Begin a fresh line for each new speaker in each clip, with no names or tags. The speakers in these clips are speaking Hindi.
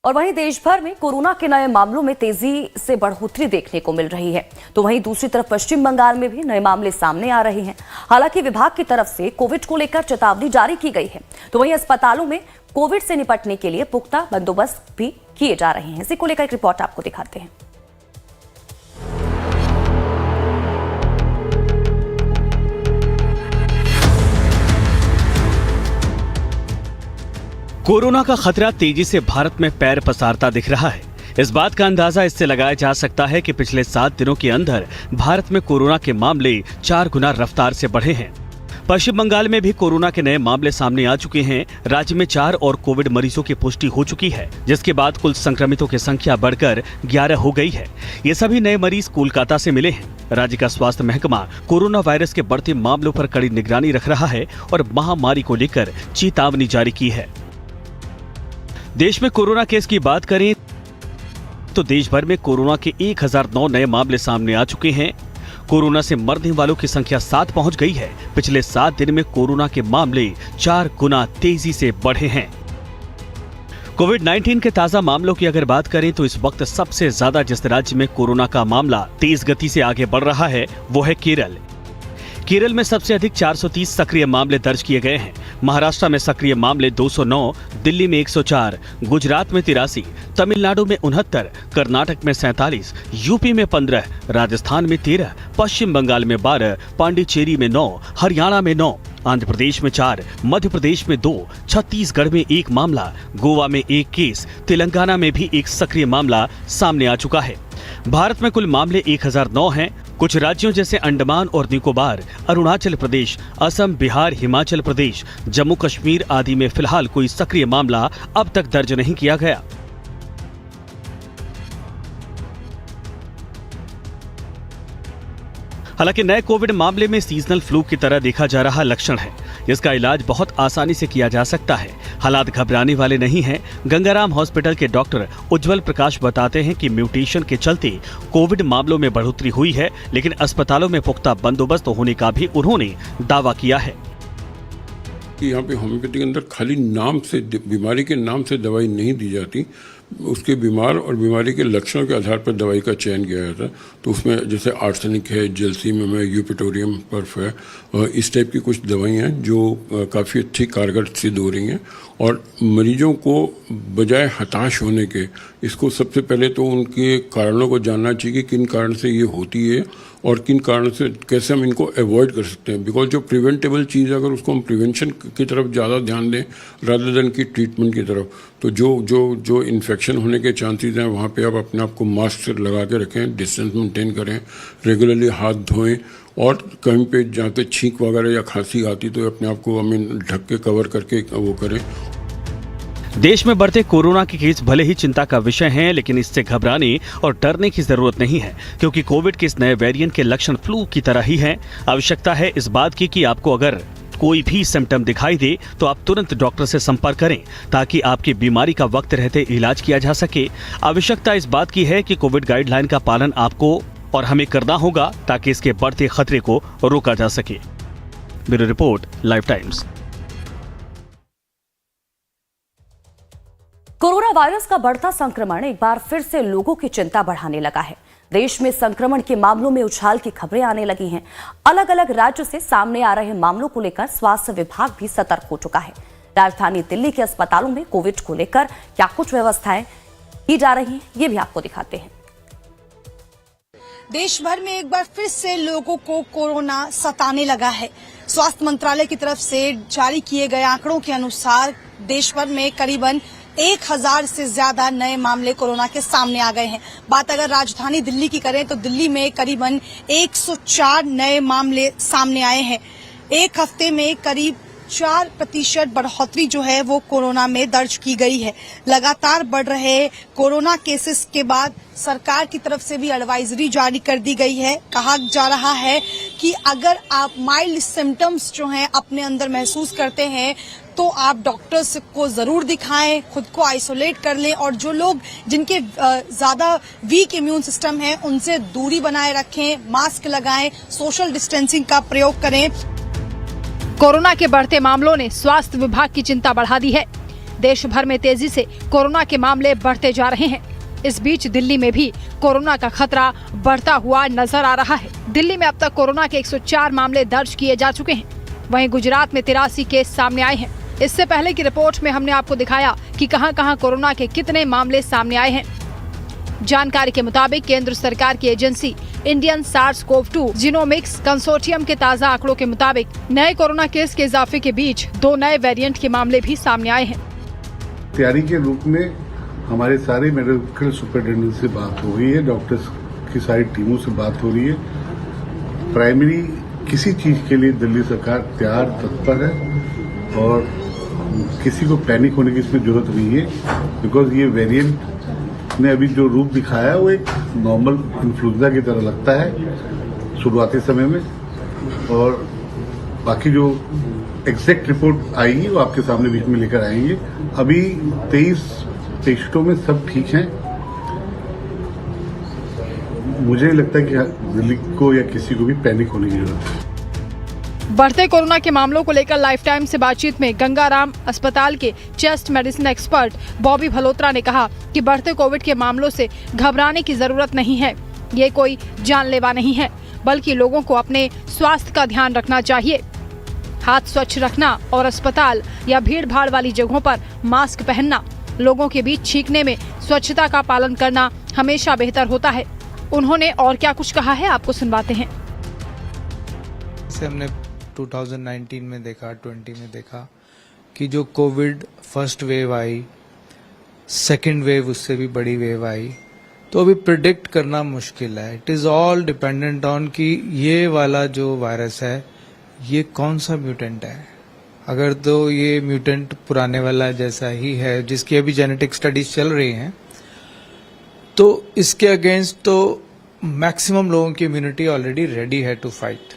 और वहीं देश भर में कोरोना के नए मामलों में तेजी से बढ़ोतरी देखने को मिल रही है, तो वहीं दूसरी तरफ पश्चिम बंगाल में भी नए मामले सामने आ रहे हैं। हालांकि विभाग की तरफ से कोविड को लेकर चेतावनी जारी की गई है, तो वहीं अस्पतालों में कोविड से निपटने के लिए पुख्ता बंदोबस्त भी किए जा रहे हैं। इसी को लेकर एक रिपोर्ट आपको दिखाते हैं।
कोरोना का खतरा तेजी से भारत में पैर पसारता दिख रहा है। इस बात का अंदाजा इससे लगाया जा सकता है कि पिछले 7 दिनों के अंदर भारत में कोरोना के मामले 4 गुना रफ्तार से बढ़े हैं। पश्चिम बंगाल में भी कोरोना के नए मामले सामने आ चुके हैं। राज्य में 4 और कोविड मरीजों की पुष्टि हो चुकी है, जिसके बाद कुल संक्रमितों की संख्या बढ़कर 11 हो गई है। ये सभी नए मरीज कोलकाता से मिले हैं। राज्य का स्वास्थ्य महकमा कोरोना वायरस के बढ़ते मामलों पर कड़ी निगरानी रख रहा है और महामारी को लेकर चेतावनी जारी की है। देश में कोरोना केस की बात करें तो देश भर में कोरोना के 1009 नए मामले सामने आ चुके हैं। कोरोना से मरने वालों की संख्या 7 पहुंच गई है। पिछले 7 दिन में कोरोना के मामले 4 गुना तेजी से बढ़े हैं। कोविड-19 के ताजा मामलों की अगर बात करें तो इस वक्त सबसे ज्यादा जिस राज्य में कोरोना का मामला तेज गति से आगे बढ़ रहा है वो है केरल। केरल में सबसे अधिक 430 सक्रिय मामले दर्ज किए गए हैं। महाराष्ट्र में सक्रिय मामले 209, दिल्ली में 104, गुजरात में 83, तमिलनाडु में 69, कर्नाटक में 47, यूपी में 15, राजस्थान में 13, पश्चिम बंगाल में 12, पांडिचेरी में 9, हरियाणा में 9, आंध्र प्रदेश में 4, मध्य प्रदेश में 2, छत्तीसगढ़ में 1 मामला, गोवा में 1 केस, तेलंगाना में भी 1 सक्रिय मामला सामने आ चुका है। भारत में कुल मामले 1009 हैं। कुछ राज्यों जैसे अंडमान और निकोबार, अरुणाचल प्रदेश, असम, बिहार, हिमाचल प्रदेश, जम्मू कश्मीर आदि में फिलहाल कोई सक्रिय मामला अब तक दर्ज नहीं किया गया। हालांकि नए कोविड मामले में सीजनल फ्लू की तरह देखा जा रहा लक्षण है। इसका इलाज बहुत आसानी से किया जा सकता है। हालात घबराने वाले नहीं हैं। गंगाराम हॉस्पिटल के डॉक्टर उज्जवल प्रकाश बताते हैं कि म्यूटेशन के चलते कोविड मामलों में बढ़ोतरी हुई है, लेकिन अस्पतालों में पुख्ता बंदोबस्त होने का भी उन्होंने दावा किया है।
यहाँ पे होम्योपैथी के अंदर खाली नाम से, बीमारी के नाम से दवाई नहीं दी जाती, उसके बीमार और बीमारी के लक्षणों के आधार पर दवाई का चयन किया जाता है। तो उसमें जैसे आर्सेनिक है, जेल्सीमियम है, यूपिटोरियम पर्फ है, इस टाइप की कुछ दवाइयाँ हैं जो काफ़ी अच्छी कारगर सिद्ध हो रही हैं। और मरीजों को बजाय हताश होने के, इसको सबसे पहले तो उनके कारणों को जानना चाहिए कि किन कारण से ये होती है और किन कारण से कैसे हम इनको अवॉइड कर सकते हैं। बिकॉज जो प्रिवेंटेबल चीज़ है, अगर उसको हम प्रिवेंशन की तरफ ज़्यादा ध्यान दें रादर देन की ट्रीटमेंट की तरफ, तो जो इन्फेक्शन होने के चांसेस हैं वहाँ पे आप अपने आप को मास्क लगा के रखें, डिस्टेंस मेंटेन करें, रेगुलरली हाथ धोएं और कहीं पे जहाँ पे छींक वगैरह या खांसी आती तो अपने आप को ढक के कवर करके वो करें।
देश में बढ़ते कोरोना के केस भले ही चिंता का विषय हैं, लेकिन इससे घबराने और डरने की जरूरत नहीं है, क्योंकि कोविड के इस नए वेरिएंट के लक्षण फ्लू की तरह ही हैं। आवश्यकता है इस बात की कि आपको अगर कोई भी सिम्टम दिखाई दे तो आप तुरंत डॉक्टर से संपर्क करें, ताकि आपकी बीमारी का वक्त रहते इलाज किया जा सके। आवश्यकता इस बात की है कि कोविड गाइडलाइन का पालन आपको और हमें करना होगा, ताकि इसके बढ़ते खतरे को रोका जा सके। Bureau report, live times.
Corona virus का बढ़ता संक्रमण एक बार फिर से लोगों की चिंता बढ़ाने लगा है। देश में संक्रमण के मामलों में उछाल की खबरें आने लगी हैं। अलग अलग राज्यों से सामने आ रहे मामलों को लेकर स्वास्थ्य विभाग भी सतर्क हो चुका है। राजधानी दिल्ली के अस्पतालों में कोविड को लेकर क्या कुछ व्यवस्थाएं की जा रही हैं, ये भी आपको दिखाते हैं।
देश भर में एक बार फिर से लोगों को कोरोना सताने लगा है। स्वास्थ्य मंत्रालय की तरफ से जारी किए गए आंकड़ों के अनुसार देश भर में करीबन 1000 से ज्यादा नए मामले कोरोना के सामने आ गए हैं। बात अगर राजधानी दिल्ली की करें तो दिल्ली में करीबन 104 नए मामले सामने आए हैं। एक हफ्ते में करीब 4% बढ़ोतरी जो है वो कोरोना में दर्ज की गई है। लगातार बढ़ रहे कोरोना केसेस के बाद सरकार की तरफ से भी एडवाइजरी जारी कर दी गई है। कहा जा रहा है कि अगर आप माइल्ड सिम्टम्स जो हैं अपने अंदर महसूस करते हैं तो आप डॉक्टर्स को जरूर दिखाएं, खुद को आइसोलेट कर लें और जो लोग जिनके ज्यादा वीक इम्यून सिस्टम है उनसे दूरी बनाए रखें, मास्क लगाएं, सोशल डिस्टेंसिंग का प्रयोग करें।
कोरोना के बढ़ते मामलों ने स्वास्थ्य विभाग की चिंता बढ़ा दी है। देश भर में तेजी से कोरोना के मामले बढ़ते जा रहे हैं। इस बीच दिल्ली में भी कोरोना का खतरा बढ़ता हुआ नजर आ रहा है। दिल्ली में अब तक कोरोना के 104 मामले दर्ज किए जा चुके हैं। वहीं गुजरात में 83 केस सामने आए हैं। इससे पहले की रिपोर्ट में हमने आपको दिखाया कि कहां-कहां कोरोना के कितने मामले सामने आए हैं। जानकारी के मुताबिक केंद्र सरकार की agency Indian SARS-CoV-2 genomics consortium के ताज़ा आंकड़ों के मुताबिक नए कोरोना केस के इजाफे के बीच 2 नए वेरिएंट के मामले भी सामने आए हैं।
तैयारी के रूप में हमारे सारे मेडिकल सुपरिटेंडेंट से बात हो रही है, डॉक्टर्स की सारी टीमों से बात हो रही है। प्राइमरी किसी चीज के लिए दिल्ली सरकार तैयार तत्पर है और किसी को पैनिक होने की इसमें जरूरत नहीं है, बिकॉज ये वेरिएंट ने अभी जो रूप दिखाया है वो एक नॉर्मल इन्फ्लुएंजा की तरह लगता है शुरुआती समय में, और बाकी जो एग्जैक्ट रिपोर्ट आएगी वो आपके सामने बीच में लेकर आएंगे। अभी 23 पेशेंटों में सब ठीक हैं। मुझे नहीं लगता कि दिल्ली को या किसी को भी पैनिक होने की जरूरत है।
बढ़ते कोरोना के मामलों को लेकर लाइफ टाइम से बातचीत में गंगाराम अस्पताल के चेस्ट मेडिसिन एक्सपर्ट बॉबी भलोत्रा ने कहा कि बढ़ते कोविड के मामलों से घबराने की जरूरत नहीं है। ये कोई जानलेवा नहीं है, बल्कि लोगों को अपने स्वास्थ्य का ध्यान रखना चाहिए। हाथ स्वच्छ रखना और अस्पताल या भीड़ भाड़ वाली जगहों पर मास्क पहनना, लोगों के बीच छींकने में स्वच्छता का पालन करना हमेशा बेहतर होता है। उन्होंने और क्या कुछ कहा है, आपको सुनवाते हैं।
हमने 2019 में देखा, 20 में देखा कि जो कोविड फर्स्ट वेव आई, सेकेंड वेव उससे भी बड़ी वेव आई, तो अभी प्रिडिक्ट करना मुश्किल है। It is all dependent on कि ये वाला जो वायरस है ये कौन सा म्यूटेंट है। अगर तो ये म्यूटेंट पुराने वाला जैसा ही है, जिसकी अभी जेनेटिक स्टडीज चल रही हैं, तो इसके अगेंस्ट तो मैक्सिमम लोगों की इम्यूनिटी ऑलरेडी रेडी है टू फाइट।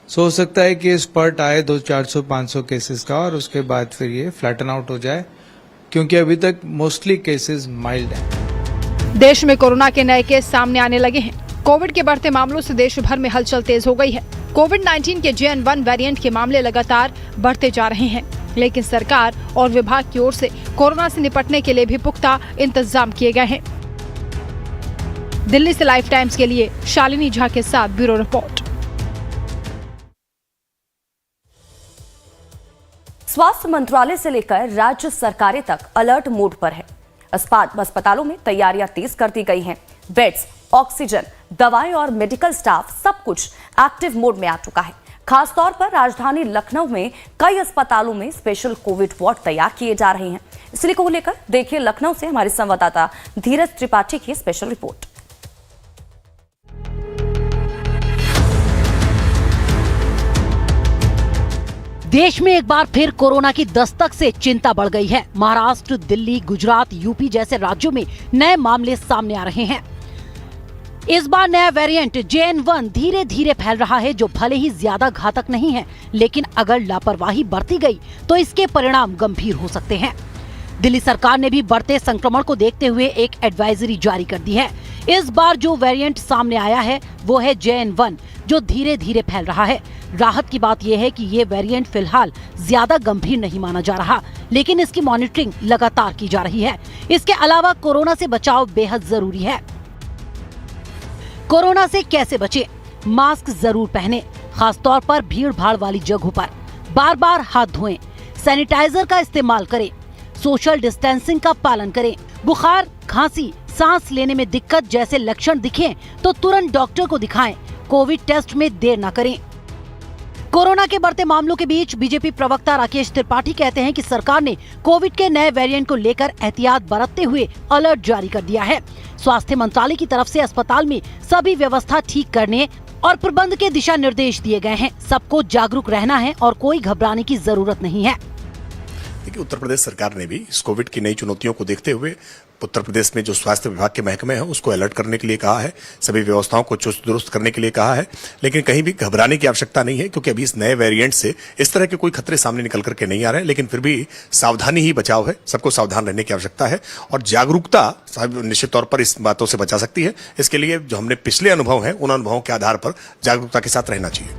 सो हो सकता है कि स्पर्ट आए 200-400-500 केसेस का और उसके बाद फिर ये फ्लैटन आउट हो जाए, क्योंकि अभी तक मोस्टली केसेस माइल्ड हैं।
देश में कोरोना के नए केस सामने आने लगे हैं। कोविड के बढ़ते मामलों से देश भर में हलचल तेज हो गई है। कोविड-19 के JN.1 वेरिएंट के मामले लगातार बढ़ते जा रहे हैं, लेकिन सरकार और विभाग की ओर से कोरोना से निपटने के लिए भी पुख्ता इंतजाम किए गए हैं। दिल्ली से लाइफ टाइम्स के लिए शालिनी झा के साथ ब्यूरो रिपोर्ट।
स्वास्थ्य मंत्रालय से लेकर राज्य सरकारें तक अलर्ट मोड पर है। अस्पतालों में तैयारियां तेज कर दी गई हैं। बेड्स, ऑक्सीजन, दवाएं और मेडिकल स्टाफ सब कुछ एक्टिव मोड में आ चुका है। खासतौर पर राजधानी लखनऊ में कई अस्पतालों में स्पेशल कोविड वार्ड तैयार किए जा रहे हैं। इसी को लेकर देखिए लखनऊ से हमारे संवाददाता धीरज त्रिपाठी की स्पेशल रिपोर्ट।
देश में एक बार फिर कोरोना की दस्तक से चिंता बढ़ गई है। महाराष्ट्र, दिल्ली, गुजरात, यूपी जैसे राज्यों में नए मामले सामने आ रहे हैं। इस बार नया वेरिएंट JN.1 धीरे धीरे फैल रहा है, जो भले ही ज्यादा घातक नहीं है, लेकिन अगर लापरवाही बरती गई तो इसके परिणाम गंभीर हो सकते हैं। दिल्ली सरकार ने भी बढ़ते संक्रमण को देखते हुए एक एडवाइजरी जारी कर दी है। इस बार जो वेरिएंट सामने आया है वो है JN.1, जो धीरे धीरे फैल रहा है। राहत की बात यह है कि ये वेरिएंट फिलहाल ज्यादा गंभीर नहीं माना जा रहा, लेकिन इसकी मॉनिटरिंग लगातार की जा रही है। इसके अलावा कोरोना से बचाव बेहद जरूरी है। कोरोना से कैसे बचे? मास्क जरूर पहने, खासतौर पर भीड़ भाड़ वाली जगहों पर। बार बार हाथ धोएं, सैनिटाइजर का इस्तेमाल करें, सोशल डिस्टेंसिंग का पालन करें। बुखार, खांसी, सांस लेने में दिक्कत जैसे लक्षण दिखें तो तुरंत डॉक्टर को दिखाएं। कोविड टेस्ट में देर न करें। कोरोना के बढ़ते मामलों के बीच बीजेपी प्रवक्ता राकेश त्रिपाठी कहते हैं कि सरकार ने कोविड के नए वेरिएंट को लेकर एहतियात बरतते हुए अलर्ट जारी कर दिया है। स्वास्थ्य मंत्रालय की तरफ से अस्पताल में सभी व्यवस्था ठीक करने और प्रबंध के दिशा निर्देश दिए गए हैं। सबको जागरूक रहना है और कोई घबराने की जरूरत नहीं है।
देखिए, उत्तर प्रदेश सरकार ने भी इस कोविड की नई चुनौतियों को देखते हुए उत्तर प्रदेश में जो स्वास्थ्य विभाग के महकमे हैं उसको अलर्ट करने के लिए कहा है, सभी व्यवस्थाओं को चुस्त दुरुस्त करने के लिए कहा है। लेकिन कहीं भी घबराने की आवश्यकता नहीं है, क्योंकि अभी इस नए वेरिएंट से इस तरह के कोई खतरे सामने निकल करके नहीं आ रहे हैं। लेकिन फिर भी सावधानी ही बचाव है, सबको सावधान रहने की आवश्यकता है और जागरूकता निश्चित तौर पर इस बातों से बचा सकती है। इसके लिए जो हमने पिछले अनुभव हैं उन अनुभवों के आधार पर जागरूकता के साथ रहना चाहिए।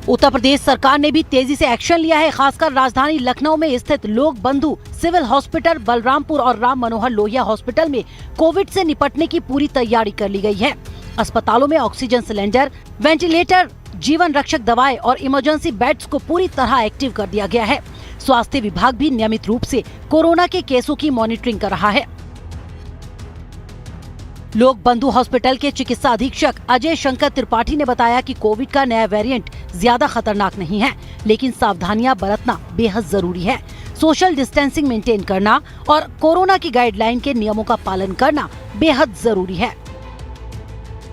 उत्तर प्रदेश सरकार ने भी तेजी से एक्शन लिया है। खासकर राजधानी लखनऊ में स्थित लोक बंधु सिविल हॉस्पिटल, बलरामपुर और राम मनोहर लोहिया हॉस्पिटल में कोविड से निपटने की पूरी तैयारी कर ली गई है। अस्पतालों में ऑक्सीजन सिलेंडर, वेंटिलेटर, जीवन रक्षक दवाएं और इमरजेंसी बेड्स को पूरी तरह एक्टिव कर दिया गया है। स्वास्थ्य विभाग भी नियमित रूप से कोरोना के केसों की मॉनिटरिंग कर रहा है। लोक बंधु हॉस्पिटल के चिकित्सा अधीक्षक अजय शंकर त्रिपाठी ने बताया कि कोविड का नया वेरिएंट ज्यादा खतरनाक नहीं है, लेकिन सावधानियां बरतना बेहद जरूरी है। सोशल डिस्टेंसिंग मेंटेन करना और कोरोना की गाइडलाइन के नियमों का पालन करना बेहद जरूरी है।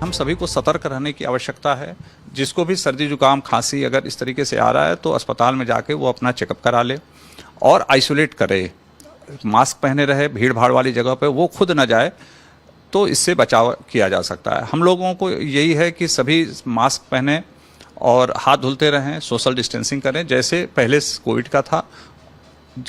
हम सभी को सतर्क रहने की आवश्यकता है। जिसको भी सर्दी जुकाम खांसी अगर इस तरीके से आ रहा है तो अस्पताल में जाके वो अपना चेकअप करा ले और आइसोलेट करे, मास्क पहने रहे, भीड़ भाड़ वाली जगह पे वो खुद न जाए, तो इससे बचाव किया जा सकता है। हम लोगों को यही है कि सभी मास्क पहने और हाथ धुलते रहें, सोशल डिस्टेंसिंग करें जैसे पहले कोविड का था।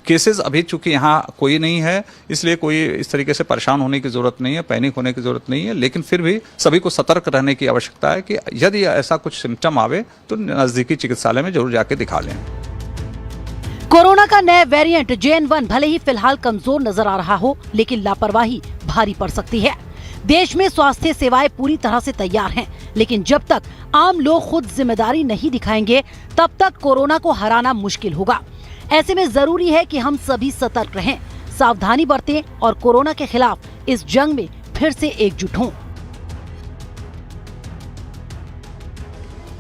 केसेस अभी चूंकि यहाँ कोई नहीं है, इसलिए कोई इस तरीके से परेशान होने की ज़रूरत नहीं है, पैनिक होने की ज़रूरत नहीं है, लेकिन फिर भी सभी को सतर्क रहने की आवश्यकता है कि यदि ऐसा कुछ सिम्टम आवे तो नज़दीकी चिकित्सालय में जरूर जाके दिखा लें।
कोरोना का नया वेरिएंट JN1 भले ही फिलहाल कमजोर नजर आ रहा हो, लेकिन लापरवाही भारी पड़ सकती है। देश में स्वास्थ्य सेवाएं पूरी तरह से तैयार हैं, लेकिन जब तक आम लोग खुद जिम्मेदारी नहीं दिखाएंगे, तब तक कोरोना को हराना मुश्किल होगा। ऐसे में जरूरी है कि हम सभी सतर्क रहें, सावधानी बरतें और कोरोना के खिलाफ इस जंग में फिर से एकजुट हों।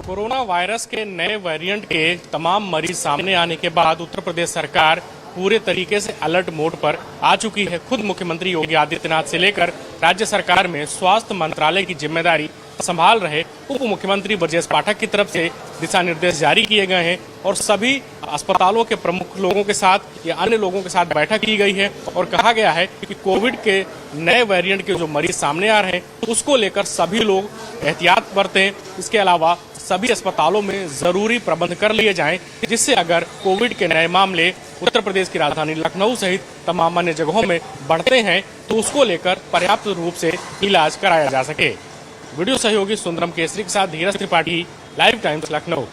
कोरोना वायरस के नए वेरिएंट के तमाम मरीज सामने आने के बाद उत्तर प्रदेश सरकार पूरे तरीके से अलर्ट मोड पर आ चुकी है। खुद मुख्यमंत्री योगी आदित्यनाथ से लेकर राज्य सरकार में स्वास्थ्य मंत्रालय की जिम्मेदारी संभाल रहे उप मुख्यमंत्री ब्रजेश पाठक की तरफ से दिशा निर्देश जारी किए गए हैं और सभी अस्पतालों के प्रमुख लोगों के साथ या अन्य लोगों के साथ बैठक की गई है और कहा गया है कि कोविड के नए वेरिएंट के जो मरीज सामने आ रहे हैं उसको लेकर सभी लोग एहतियात बरतें। इसके अलावा सभी अस्पतालों में जरूरी प्रबंध कर लिए जाएं, जिससे अगर कोविड के नए मामले उत्तर प्रदेश की राजधानी लखनऊ सहित तमाम अन्य जगहों में बढ़ते हैं तो उसको लेकर पर्याप्त रूप से इलाज कराया जा सके। वीडियो सहयोगी सुंदरम केसरी के साथ धीरज त्रिपाठी, लाइव टाइम्स लखनऊ।